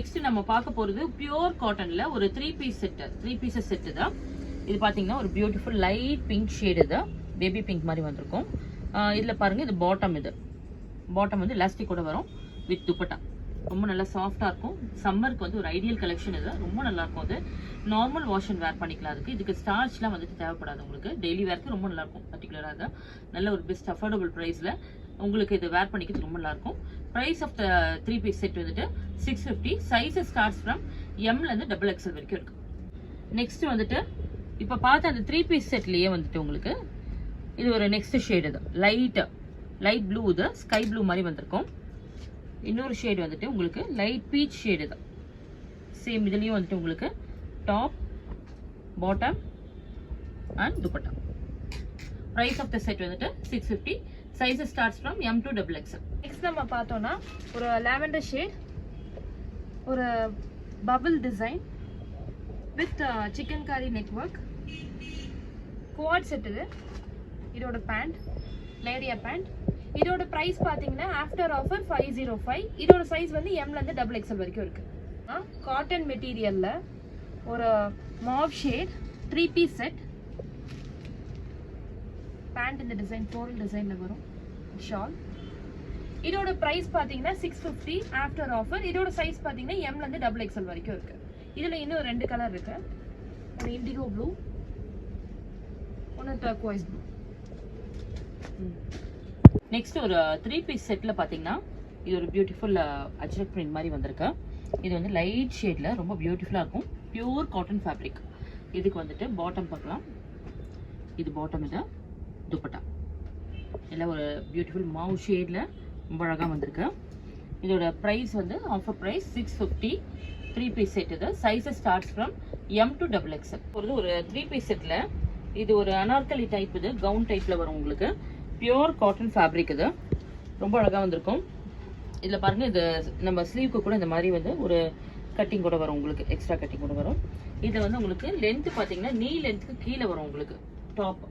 Next நம்ம பார்க்க போறது பியூர் காட்டன்ல ஒரு 3 பீசஸ் செட் தான். இது பாத்தீங்கன்னா ஒரு பியூட்டிஃபுல் லைட் பிங்க் ஷேட், இது பேபி பிங்க் மாதிரி வந்திருக்கும். இதுல பாருங்க, இது பாட்டம் வந்து எலாஸ்டிக் கூட வரும் வித் துப்பட்டா. ரொம்ப நல்லா சாஃப்டா இருக்கும். சம்மருக்கு வந்து ஒரு ஐடியல் கலெக்ஷன். இது ரொம்ப நல்லா இருக்கும். அது நார்மல் வாஷ் அண்ட் வேர் பண்ணிக்கலாம். இதுக்கு ஸ்டார்ச்லாம் வந்துட்டு தேவைப்படாது. உங்களுக்கு டெய்லி வேர்க்கு ரொம்ப நல்லா இருக்கும். பர்டிகுலராக நல்ல ஒரு பெஸ்ட் அஃபோர்டபுள் ப்ரைஸ்ல உங்களுக்கு இது வேர் பண்ணிக்கிறது ரொம்ப நல்லா இருக்கும். Price of the 3 piece set வந்துட்டு 650. சைஸஸ் ஸ்டார்ட்ஸ் ஃப்ரம் எம்ல இருந்து XXL வரைக்கும் இருக்கு. நெக்ஸ்ட் வந்துட்டு இப்ப பார்த்த அந்த 3 பீஸ் செட்லயே வந்துட்டு உங்களுக்கு இது ஒரு நெக்ஸ்ட் ஷேடு, இது லைட் ப்ளூ, இது ஸ்கை ப்ளூ மாதிரி வந்திருக்கும். இன்னொரு ஷேடு வந்துட்டு உங்களுக்கு லைட் பீச் ஷேடு தான். சேம் இதுலயும் வந்துட்டு உங்களுக்கு top, bottom and dupatta. Price of the set வந்துட்டு 650. Sizes starts from M to XXL. Next நம்ம பார்த்தோம்னா ஒரு லாவெண்டர் ஷேட், ஒரு bubble design with chikankari neck work, quad set. இதோட பேண்ட் லேரியா பேண்ட். இதோட பிரைஸ் பாத்தீங்கன்னா ஆஃப்டர் ஆஃபர் 505. இதோட சைஸ் வந்து M ல இருந்து XXL வரைக்கும் இருக்கு. காட்டன் மெட்டீரியல்ல ஒரு Mau shade 3 piece set. Pant இந்த டிசைன் ஃப்ளோரல் டிசைன்ல வரும். ஷால். இதோட பிரைஸ் பாத்தீங்கன்னா 650 ஆஃப்டர் ஆஃபர். இதோட சைஸ் பாத்தீங்கன்னா M ல இருந்து XXL வரைக்கும் இருக்கு. இதுல இன்னும் 2 கலர் இருக்கு. ஒரு இண்டிகோ ப்ளூ, ஒன்னு டர்குவைஸ் ப்ளூ. நெக்ஸ்ட் ஒரு 3 பீஸ் செட்ல பாத்தீங்கன்னா இது ஒரு பியூட்டிஃபுல் அஜ்ரக் பிரிண்ட் மாதிரி வந்திருக்கு. இது வந்து லைட் ஷேட்ல ரொம்ப பியூட்டிஃபுல்லா இருக்கும். Pure cotton fabric. இதுக்கு வந்துட்டு பாட்டம் பார்க்கலாம். இது பாட்டம், இது துப்பட்டா. எல்லாம் ஒரு பியூட்டிஃபுல் மாவ் ஷேட்ல ரொம்ப அழகா வந்திருக்கு. இதோட பிரைஸ் வந்து ஆஃபர் பிரைஸ் 650. 3 piece set. இது sizes starts from M to XXL. ஒரு 3 பீஸ் செட்ல இது ஒரு அனார்கலி டைப், இது கவுன் டைப்ல வரும் உங்களுக்கு. Pure cotton fabric. இது ரொம்ப அழகா வந்திருக்கும். இதுல பாருங்க, இது நம்ம ஸ்லீவ்க்கு கூட இந்த மாதிரி வந்து ஒரு கட்டிங் கூட வரும் உங்களுக்கு. எக்ஸ்ட்ரா கட்டிங் கூட வரும். இதுல வந்து உங்களுக்கு லென்த் பாத்தீங்கன்னா நீ லென்த்துக்கு கீழே வரும் உங்களுக்கு. டாப்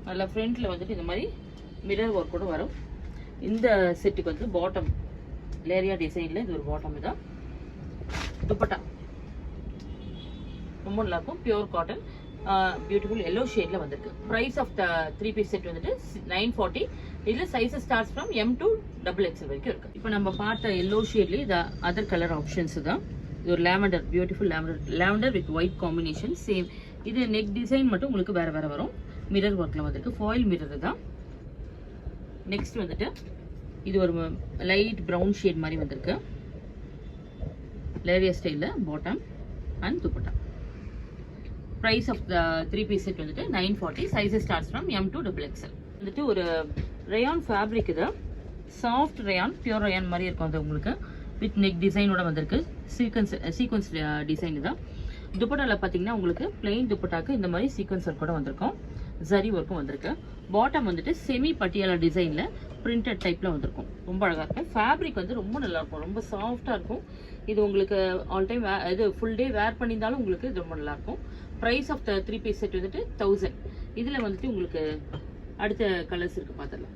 நல்லா ஃப்ரண்ட்ல வந்துட்டு இந்த மாதிரி மிரர் ஒர்க் கூட வரும். இந்த செட்டுக்கு வந்து பாட்டம் லேரியா டிசைன்ல இது ஒரு பாட்டம். இதான் துப்பட்டா. ரொம்ப நல்லா இருக்கும். பியூர் காட்டன் பியூட்டிஃபுல் எல்லோ ஷேட்ல வந்திருக்கு. Price of the 3 piece set வந்துட்டு 940. இதுல sizes starts from M to XXL வரைக்கும் இருக்கு. இப்போ நம்ம பார்த்த எல்லோ ஷேட்ல இது அதர் கலர் ஆப்ஷன்ஸ் தான். இது ஒரு lavender, beautiful lavender with white combination. Same இது நெக் டிசைன் மட்டும் உங்களுக்கு வேற வரும். மிரர் ஒர்க்ல வந்திருக்கு. ஃபாயில் மிரர் தான். நெக்ஸ்ட் வந்துட்டு இது ஒரு லைட் பிரவுன் ஷேட் மாதிரி வந்திருக்கு. லேரியா ஸ்டைல்ல bottom and dupatta. Price of the 3 piece set வந்துட்டு 940. Sizes starts from M to XXL. வந்துட்டு ஒரு ரயான் ஃபேப்ரிக். இது சாஃப்ட் ரயான், பியூர் ரயான் மாதிரி இருக்கும். அது உங்களுக்கு வித் நெக் டிசைனோட வந்திருக்கு. Sequins design. தான் துப்பட்டால பாத்தீங்கன்னா உங்களுக்கு பிளெயின் துப்பட்டாக்கு இந்த மாதிரி சீக்வன்ஸ் ஒர்க் கூட வந்திருக்கும். ஜரி ஒர்க்கும் வந்திருக்கு. பாட்டம் வந்துட்டு செமி பட்டியாலா டிசைன்ல பிரிண்டட் டைப்ல வந்திருக்கும். ரொம்ப அழகா இருக்கும். ஃபேப்ரிக் வந்து ரொம்ப நல்லா இருக்கும். ரொம்ப சாஃப்டா இருக்கும். இது உங்களுக்கு ஆல் டைம் இது ஃபுல் டே வேர் பண்ணியிருந்தாலும் உங்களுக்கு இது ரொம்ப நல்லா இருக்கும். Price of the 3 piece set வந்துட்டு 1000. இதுல வந்துட்டு உங்களுக்கு அடுத்த கலர்ஸ் இருக்கு, பார்த்துடலாம்.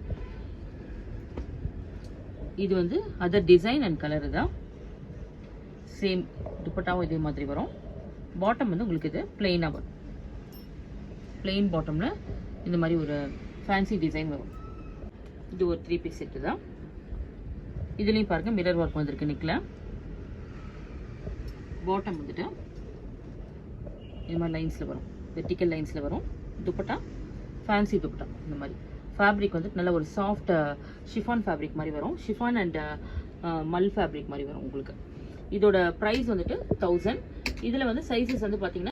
இது வந்து அதர் டிசைன் அண்ட் கலர் தான். சேம் துப்பட்டாவும் இதே மாதிரி வரும். பாட்டம் வந்து உங்களுக்கு இது பிளெயினா வரும். பிளெயின் பாட்டம்ல இந்த மாதிரி ஒரு ஃபேன்சி டிசைன் வரும். இது ஒரு 3 பீஸ் செட் தான். இதுலயும் பாருங்க மிரர் ஒர்க் வந்திருக்கு நெக்ல. பாட்டம் வந்துட்டு இந்த மாதிரி லைன்ஸ்ல வரும். வெர்டிக்கல் லைன்ஸ்ல வரும். துப்பட்டா ஃபேன்சி துப்பட்டா. இந்த மாதிரி ஃபேப்ரிக் வந்து நல்ல ஒரு சாஃப்ட் ஷிஃபான் ஃபேப்ரிக் மாதிரி வரும். ஷிஃபான் அண்ட் மல் ஃபேப்ரிக் மாதிரி வரும் உங்களுக்கு. இதோட பிரைஸ் வந்துட்டு 1000. இதுல வந்து சைஸஸ் வந்து பாத்தீங்கன்னா